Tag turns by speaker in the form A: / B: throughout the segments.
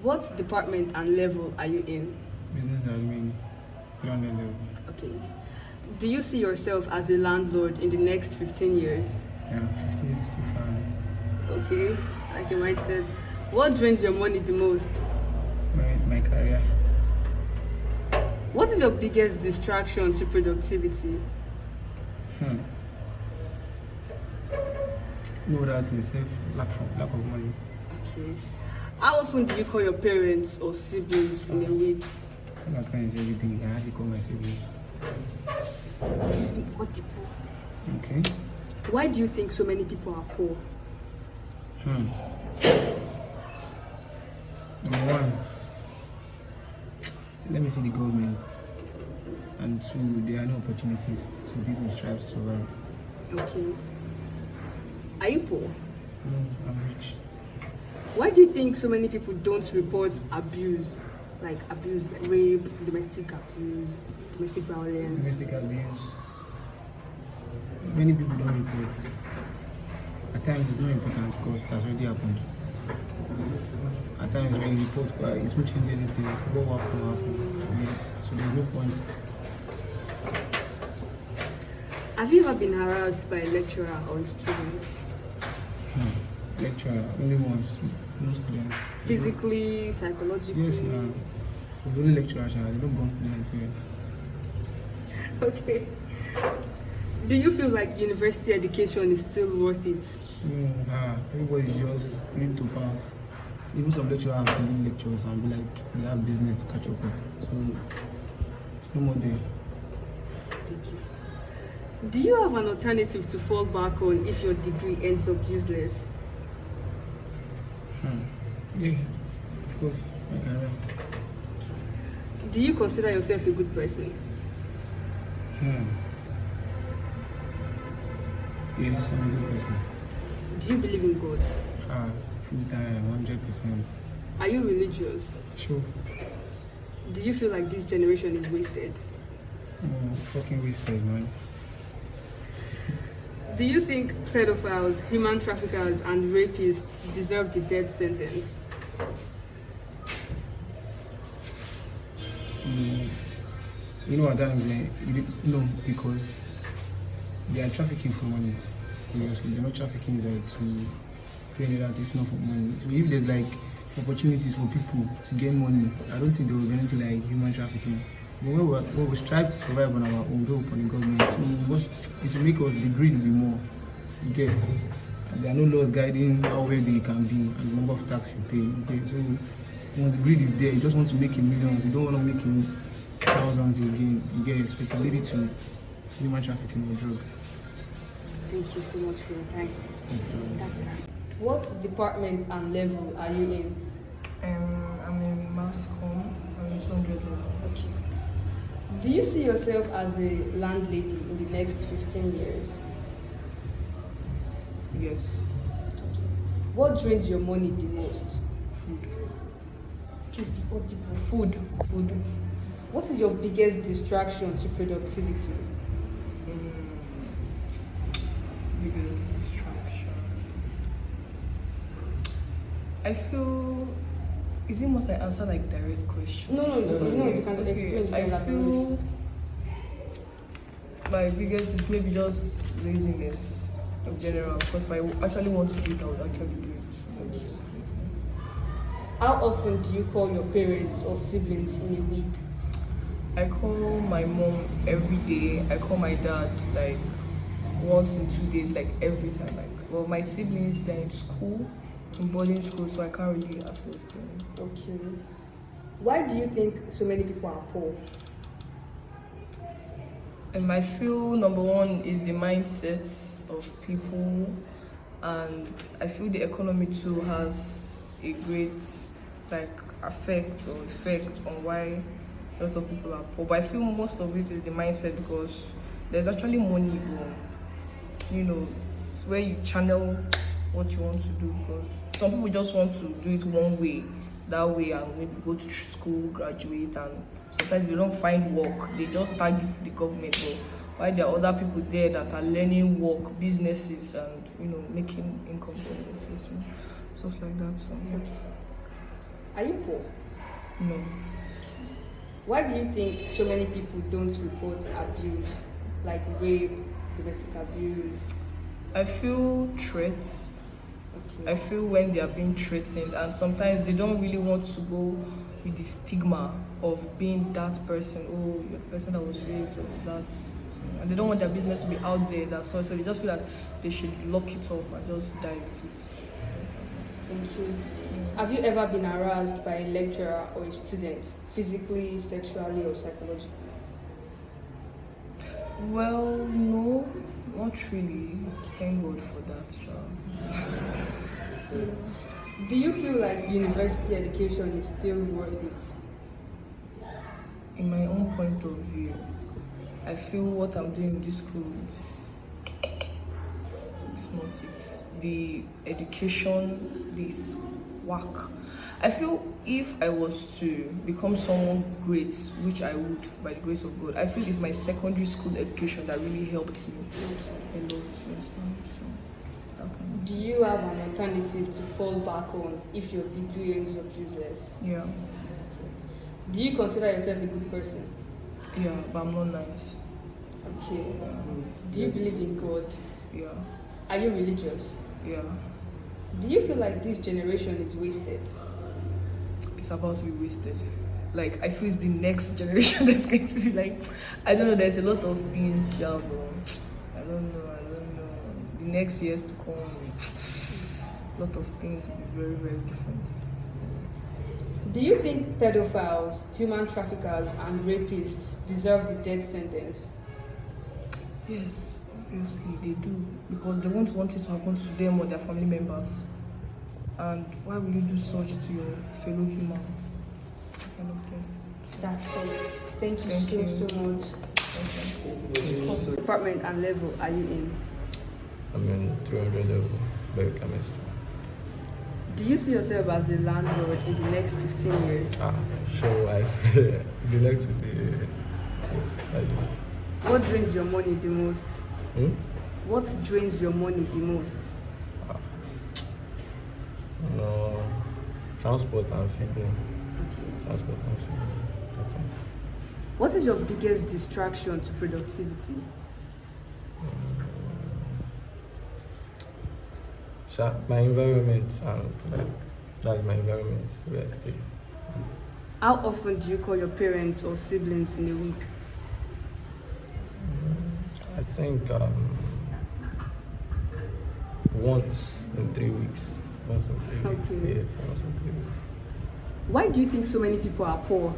A: What department and level are you in?
B: Business admin, 300 level.
A: Okay. Do you see yourself as a landlord in the next 15 years?
B: Yeah, 15 years is too far.
A: Okay, like your mindset. What drains your money the most?
B: My career.
A: What is your biggest distraction to productivity?
B: No, that's itself lack of money.
A: Okay. How often do you call your parents or siblings in a week?
B: I call my parents every day. I hardly call my siblings.
A: Please be audible.
B: Okay.
A: Why do you think so many people are poor?
B: Number one, let me see the government. And two, there are no opportunities, so people strive to survive.
A: Okay. Are you poor?
B: No, I'm rich.
A: Why do you think so many people don't report abuse? Like rape, domestic abuse, domestic violence?
B: Domestic abuse. Many people don't report. At times it's not important because it has already happened. At times when you report, it won't change anything. What will happen. Yeah. So there's no point.
A: Have you ever been harassed by a lecturer or a student?
B: Lecturer, only once. No students.
A: Physically, psychologically?
B: Yes, yeah. The only lecturer, they don't burn students here.
A: Okay. Do you feel like university education is still worth it?
B: Everybody just need to pass. Even some lecturers have to leave lectures and be like they have business to catch up with. So it's no more there.
A: Thank you. Do you have an alternative to fall back on if your degree ends up useless?
B: Yeah, of course, my career.
A: Do you consider yourself a good person?
B: Yes, I'm a good person.
A: Do you believe in God?
B: Full time, 100%.
A: Are you religious?
B: Sure.
A: Do you feel like this generation is wasted?
B: Fucking wasted, man.
A: Do you think pedophiles, human traffickers, and rapists deserve the death sentence?
B: You know, at times, no, because they are trafficking for money. Obviously, they're not trafficking like to pay that if not for money. So if there's like opportunities for people to get money, I don't think there will be anything like human trafficking. But when we strive to survive on our own, don't upon the government, so it will make us the greed will be more. You get, and there are no laws guiding how wealthy you can be and the number of tax you pay. Okay, so once the greed is there, you just want to make in millions. You don't want to make in thousands again. You get, so it can lead to human trafficking or drug.
A: Thank you so much for your time. That's it. What department and level are you in?
C: I'm in mass comm. I'm in 200 level.
A: Okay. Do you see yourself as a landlady in the next 15 years?
C: Yes.
A: Okay. What drains your money the most?
C: Food.
A: Please be audible.
C: Food.
A: What is your biggest distraction to productivity?
C: Biggest distraction. I feel. Is it must I answer like direct question?
A: No, you can explain.
C: I feel my biggest is maybe just laziness in general. Because if I actually want to do it, I would actually do it.
A: How often do you call your parents or siblings in a week?
C: I call my mom every day. I call my dad like once in 2 days, like every time. Well, my siblings, they're in school, in boarding school, so I can't really access them.
A: Okay. Why do you think so many people are poor?
C: And I feel number one is the mindset of people, and I feel the economy too has a great effect on why a lot of people are poor. But I feel most of it is the mindset, because there's actually money, but it's where you channel what you want to do. Because some people just want to do it one way, that way, and maybe go to school, graduate, and sometimes they don't find work. They just target the government. But while there are other people there that are learning work, businesses, and making income from this, stuff like that. So yeah.
A: Are you poor?
C: No.
A: Why do you think so many people don't report abuse, like rape, domestic abuse?
C: I feel threats.
A: Okay.
C: I feel when they are being threatened, and sometimes they don't really want to go with the stigma of being that person. Oh, you're the person that was raped, or that. And they don't want their business to be out there. So they just feel that they should lock it up and just die with it.
A: Thank you. Have you ever been harassed by a lecturer or a student, physically, sexually, or psychologically?
C: Well, no, not really. Thank God for that, sure.
A: Do you feel like university education is still worth it?
C: In my own point of view, I feel what I'm doing in this school is it's not it. The education, this work. I feel if I was to become someone great, which I would by the grace of God, I feel it's my secondary school education that really helped me a lot. You understand? So, okay.
A: Do you have an alternative to fall back on if your degree ends up useless?
C: Yeah,
A: Do you consider yourself a good person?
C: yeah, but I'm not nice.
A: Okay. Do you believe in God?
C: Yeah,
A: Are you religious?
C: yeah.
A: Do you feel like this generation is wasted?
C: It's about to be wasted. Like, I feel it's the next generation that's going to be like, I don't know, there's a lot of things, yeah, bro. I don't know. The next years to come, a lot of things will be very, very different.
A: Do you think pedophiles, human traffickers, and rapists deserve the death sentence?
C: Yes, obviously they do, because they won't want it to happen to them or their family members. And why would you do such to your fellow human? That kind of thing.
A: That's all. Thank you
C: Thank you.
A: so much. What department and level are you in?
D: I'm in 300 level biochemistry.
A: Do you see yourself as the landlord in the next 15 years?
D: Sure, I swear. The next 50 years, yes, I do.
A: What drains your money the most? What drains your money the most?
D: No, transport and feeding.
A: Okay.
D: Transport and feeding. That's it.
A: What is your biggest distraction to productivity?
D: My environment and like that's my environment where I stay.
A: How often do you call your parents or siblings in a week?
D: I think once in 3 weeks. Once in 3 weeks.
A: Okay.
D: Yes, once in 3 weeks.
A: Why do you think so many people are poor?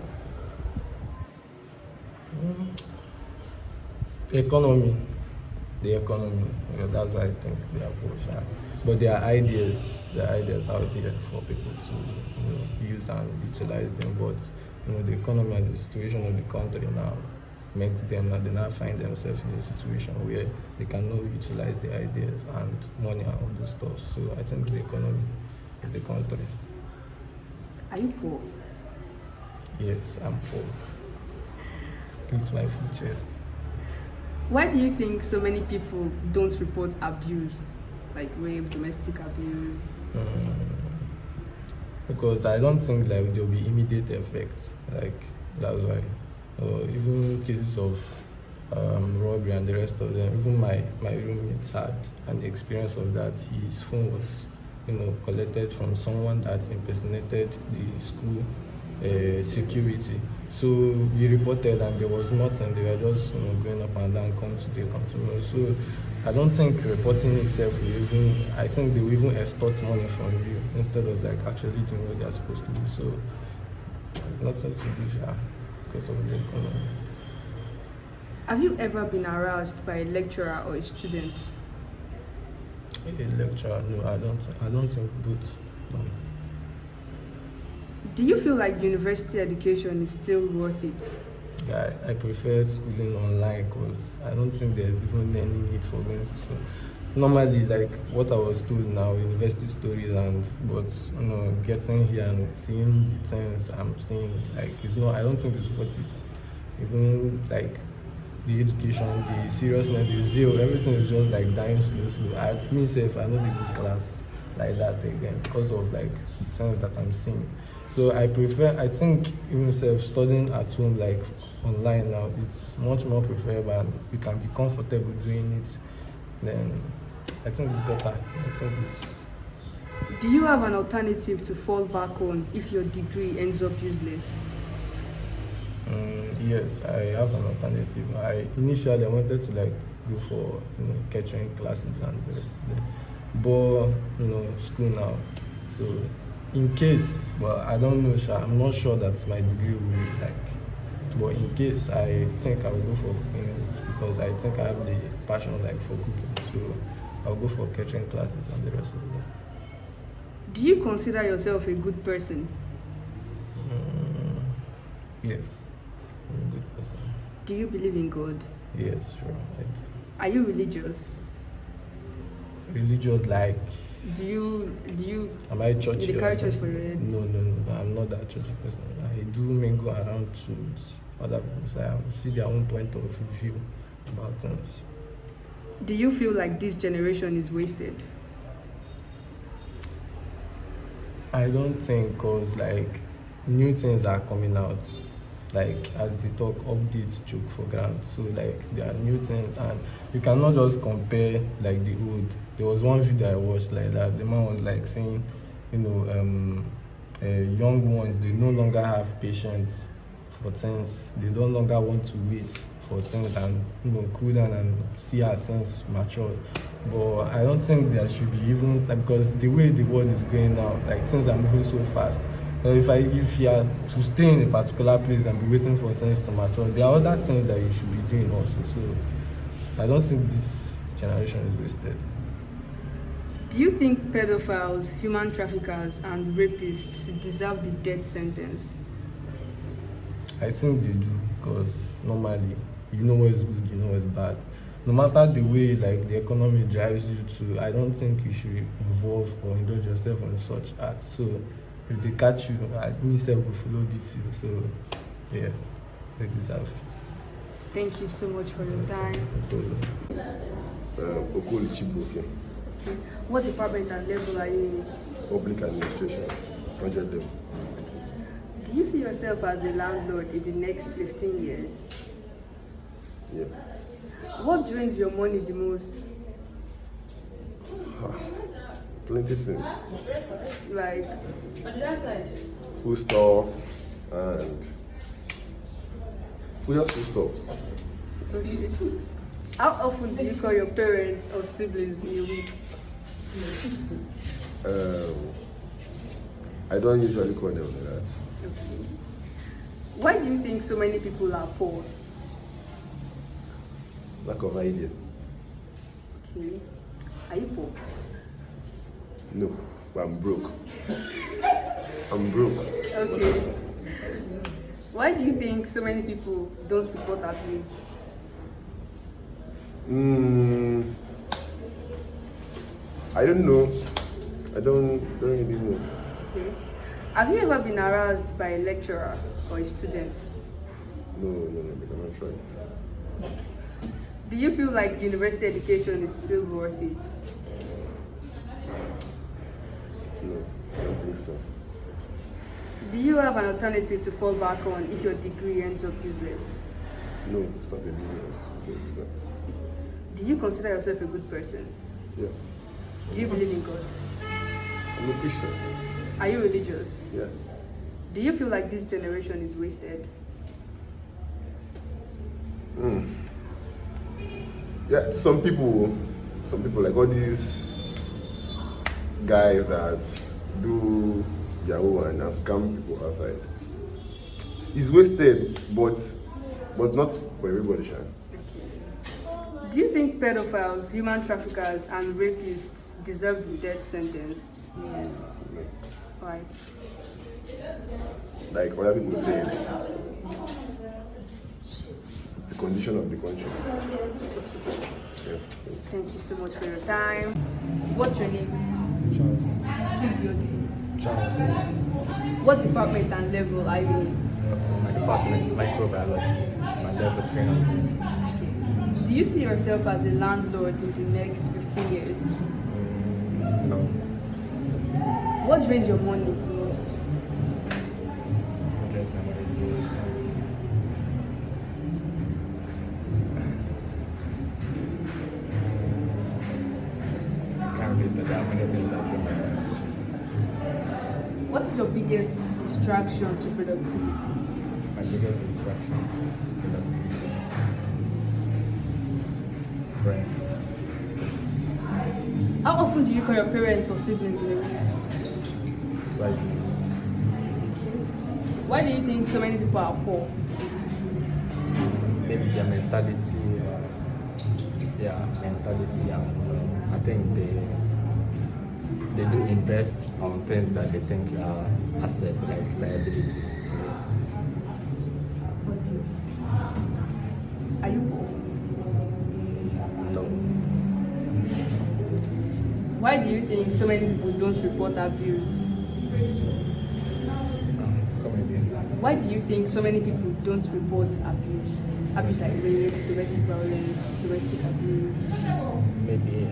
D: The economy. Yeah, that's why I think they are poor. Sha. But there are ideas out there for people to use and utilize them. But the economy and the situation of the country now makes them that they now find themselves in a situation where they cannot utilize the ideas and money and all those stuff. So I think the economy of the country.
A: Are you poor?
D: Yes, I'm poor. It's my full chest.
A: Why do you think so many people don't report abuse, like rape, domestic abuse?
D: Because I don't think like there'll be immediate effect. Like that's why. Even cases of robbery and the rest of them. Even my roommate had an experience of that. His phone was, collected from someone that impersonated the school security. So we reported, and there was nothing. They were just going up and down, come today, come tomorrow. So I don't think reporting itself will even. I think they will even extort money from you instead of like actually doing what they're supposed to do. So there's nothing to do, because of the economy.
A: Have you ever been harassed by a lecturer or a student?
D: A lecturer? No, I don't think both. No.
A: Do you feel like university education is still worth it?
D: Yeah, I prefer schooling online because I don't think there's even any need for going to school. Normally, like what I was told now, university stories but getting here and seeing the things I'm seeing, like I don't think it's worth it. Even like the education, the seriousness, the zeal, everything is just like dying slow. I know the good class like that again because of like the things that I'm seeing. So I think even studying at home, like online now, it's much more preferable and you can be comfortable doing it. Then I think it's better. I think it's
A: Do you have an alternative to fall back on if your degree ends up useless?
D: Yes, I have an alternative. Initially I wanted to like go for catering classes and the rest of it, but school now. So in case, but I don't know, I'm not sure that my degree will like. But in case, I think I will go for cooking because I think I have the passion like for cooking. So I'll go for catering classes and the rest of it.
A: Do you consider yourself a good person?
D: Yes, I'm a good person.
A: Do you believe in God?
D: Yes, sure, I do.
A: Are you religious?
D: Religious, like.
A: Do you
D: Am I churchy?
A: you
D: or
A: carry church
D: something?
A: for your head?
D: No, I'm not that churchy person. I do mingle around with other people, so I see their own point of view about things.
A: Do you feel like this generation is wasted?
D: I don't think, because like new things are coming out, like as they talk, updates choke for ground. So like there are new things and you cannot just compare like the old. There was one video I watched like that. The man was like saying, young ones, they no longer have patience for things. They no longer want to wait for things and cool down and see how things mature. But I don't think there should be even like, because the way the world is going now, like things are moving so fast. So if you are to stay in a particular place and be waiting for things to mature, there are other things that you should be doing also. So I don't think this generation is wasted.
A: Do you think pedophiles, human traffickers, and rapists deserve the death sentence?
D: I think they do, because normally you know what's good, you know what's bad. No matter the way like the economy drives you to, I don't think you should involve or indulge yourself in such acts. So if they catch you, myself will follow this you. So yeah, they deserve.
A: Thank you so much for your time.
E: Okolichibuke,
A: What department and level are you in?
E: Public Administration, 100 level.
A: Do you see yourself as a landlord in the next 15 years?
E: Yeah.
A: What drains your money the most?
E: Plenty things.
A: Like,
E: Food stuff and food stuffs.
A: how often do you call your parents or siblings in a week?
E: I don't usually call them like that.
A: Okay. Why do you think so many people are poor?
E: Lack of idea.
A: Okay. Are you poor?
E: No, but I'm broke. I'm broke.
A: Okay. Why do you think so many people don't report abuse?
E: I don't know. I don't really know.
A: Okay. Have you ever been harassed by a lecturer or a student?
E: No, because I'm sure it.
A: Do you feel like university education is still worth it?
E: No, I don't think so.
A: Do you have an alternative to fall back on if your degree ends up useless?
E: No, it's not a business. It's a business.
A: Do you consider yourself a good person?
E: Yeah.
A: Do you believe in God?
E: I'm a Christian.
A: Are you religious?
E: Yeah.
A: Do you feel like this generation is wasted?
E: Yeah, some people like all these guys that do Yahoo and scam people outside. It's wasted, but not for everybody, Sha.
A: Do you think pedophiles, human traffickers, and rapists deserve the death sentence?
E: No.
A: Why?
E: Like other people say, it's the condition of the country. Yeah.
A: Thank you so much for your time. What's your name?
B: Charles.
A: Please be okay.
B: Charles.
A: What department and level are you in?
F: My department, microbiology, my level 300.
A: Do you see yourself as a landlord in the next 15 years?
F: No,
A: What drains your money the most?
F: invest my money the most? I can't relate to that many things that drain my energy.
A: What is your biggest distraction to productivity?
F: My biggest distraction to productivity. Friends.
A: How often do you call your parents or siblings in a week?
F: Twice a week.
A: Why do you think so many people are poor?
F: Maybe their mentality, and I think they do invest on things that they think are assets, like liabilities.
A: What do you? Are you poor?
F: No.
A: Why do you think so many people don't report abuse?
F: Come again.
A: Why do you think so many people don't report abuse? Abuse like rape, domestic violence, domestic abuse.
F: Maybe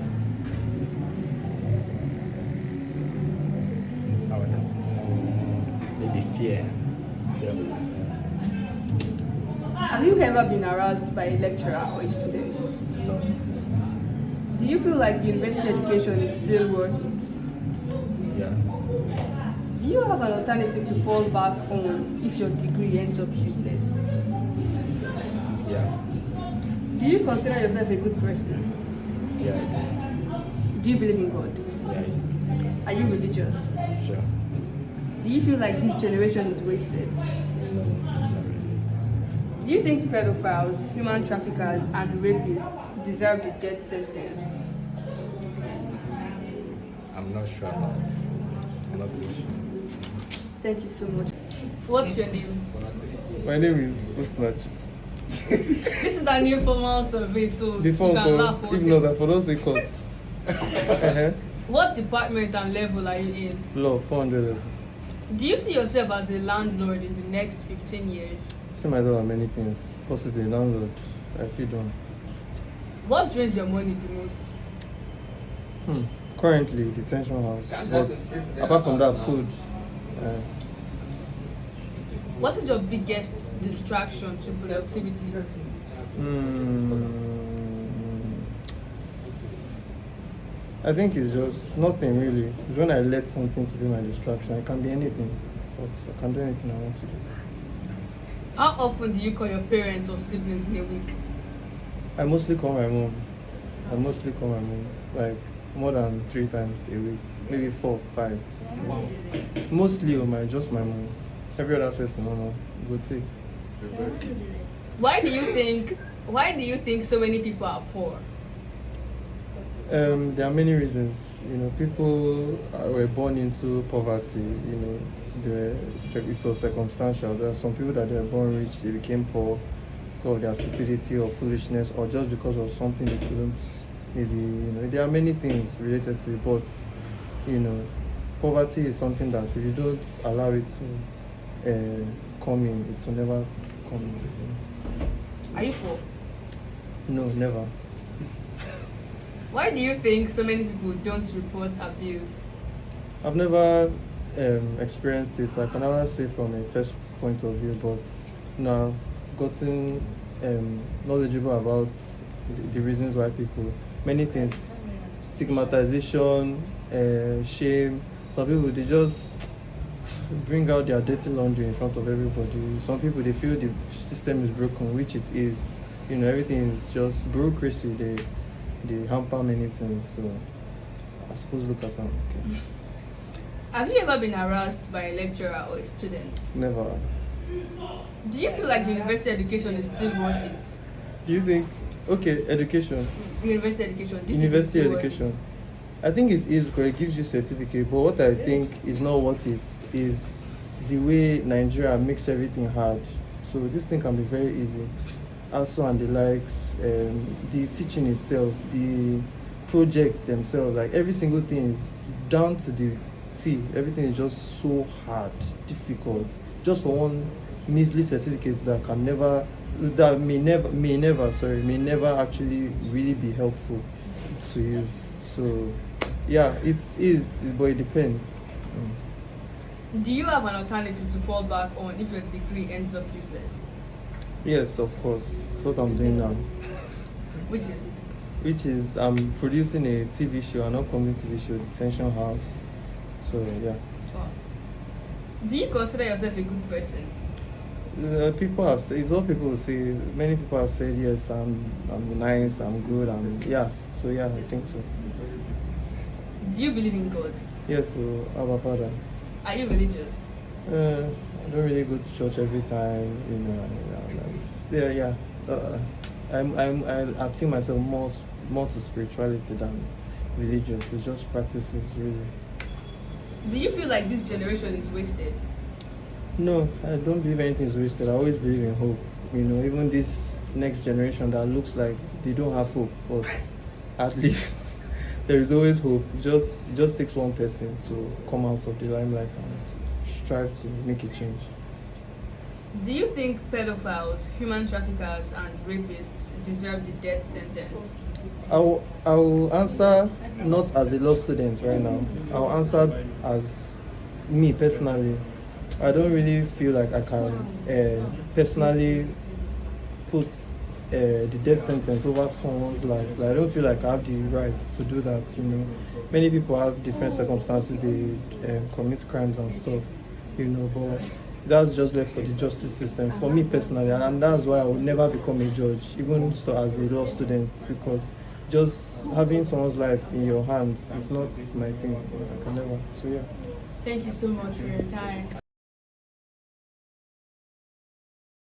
F: I would know. Maybe fear. Fear of something.
A: Have you ever been harassed by a lecturer or a student?
F: No.
A: Do you feel like university education is still worth it?
F: Yeah.
A: Do you have an alternative to fall back on if your degree ends up useless?
F: Yeah.
A: Do you consider yourself a good person?
F: Yeah. I
A: Do you believe in God?
F: do. Yeah.
A: Are you religious?
F: Sure.
A: Do you feel like this generation is wasted?
F: No. Not really.
A: Do you think pedophiles, human traffickers, and rapists deserve the death sentence?
F: I'm not sure about it. I'm not too sure.
A: Thank you so much. What's your name?
B: My name is OSINACHI.
A: This is an informal survey, so
B: Before
A: you can laugh.
B: if not, I for don't say cut.
A: What department and level are you in?
B: Law, 400 level.
A: Do you see yourself as a landlord in the next 15 years?
B: See myself on many things, possibly landlord. I feel done.
A: What drains your money the most?
B: Currently, detention house. But apart from that, food.
A: What is your biggest distraction to productivity?
B: I think it's just nothing really. It's when I let something to be my distraction. It can be anything, but I can do anything I want to do.
A: How often do you call your parents or siblings in a week?
B: I mostly call my mom. Like more than 3 times a week, maybe 4, 5. Mostly just my mom. Every other person, no, go take.
A: Why do you think so many people are poor?
B: There are many reasons. People were born into poverty. It's so circumstantial. There are some people that they were born rich, they became poor because of their stupidity or foolishness, or just because of something they couldn't. Maybe there are many things related to it, but poverty is something that if you don't allow it to come in, it will never come in.
A: Are you poor?
B: No, never.
A: Why do you think so many people don't report abuse?
B: I've never experienced it, so I can never say from a first point of view, but I've gotten knowledgeable about the reasons why people, many things, stigmatization, shame. Some people, they just bring out their dirty laundry in front of everybody. Some people, they feel the system is broken, which it is. Everything is just bureaucracy. They hamper many things, so I suppose look at them. Okay.
A: Have you ever been harassed by a lecturer or a student?
B: Never.
A: Do you feel like university education is still worth it?
B: Do you think, education,
A: University education. Do you think it's
B: university
A: still worth
B: education, I think it is because it gives you certificate, but what I think is not worth it is the way Nigeria makes everything hard. So this thing can be very easy. Also, and the likes, the teaching itself, the projects themselves, like every single thing is down to the T. Everything is just so hard, difficult. Just for one measly certificate that may never actually really be helpful to you. So yeah, it is, but it depends.
A: Do you have an alternative to fall back on if your degree ends up useless?
G: Yes, of course. That's what I'm doing now.
A: Which is?
G: Which is I'm producing a TV show, an upcoming TV show, Detention House. So yeah.
A: Wow. Do you consider yourself a good person?
G: People have said, it's what people say. Many people have said yes, I'm nice, I'm good, yeah. So yeah, I think so.
A: Do you believe in God?
G: Yes, so our Father.
A: Are you religious?
G: I don't really go to church every time, you know. Yeah. I think myself more to spirituality than religious. It's just practices, really.
A: Do you feel like this generation is wasted?
G: No, I don't believe anything is wasted. I always believe in hope. You know, even this next generation that looks like they don't have hope, but at least there is always hope. It just takes one person to come out of the limelight and strive to make a change.
A: Do you think pedophiles, human traffickers, and rapists deserve the death sentence?
G: I will answer not as a law student right now. I'll answer as me personally. I don't really feel like I can personally put the death sentence over someone's life. Like, I don't feel like I have the right to do that. You know, many people have different circumstances. They commit crimes and stuff. You know, but that's just left for the justice system. For me personally, and that's why I would never become a judge, even so as a law student, because just having someone's life in your hands is not my thing. I can never. So yeah.
A: Thank you so much for your time.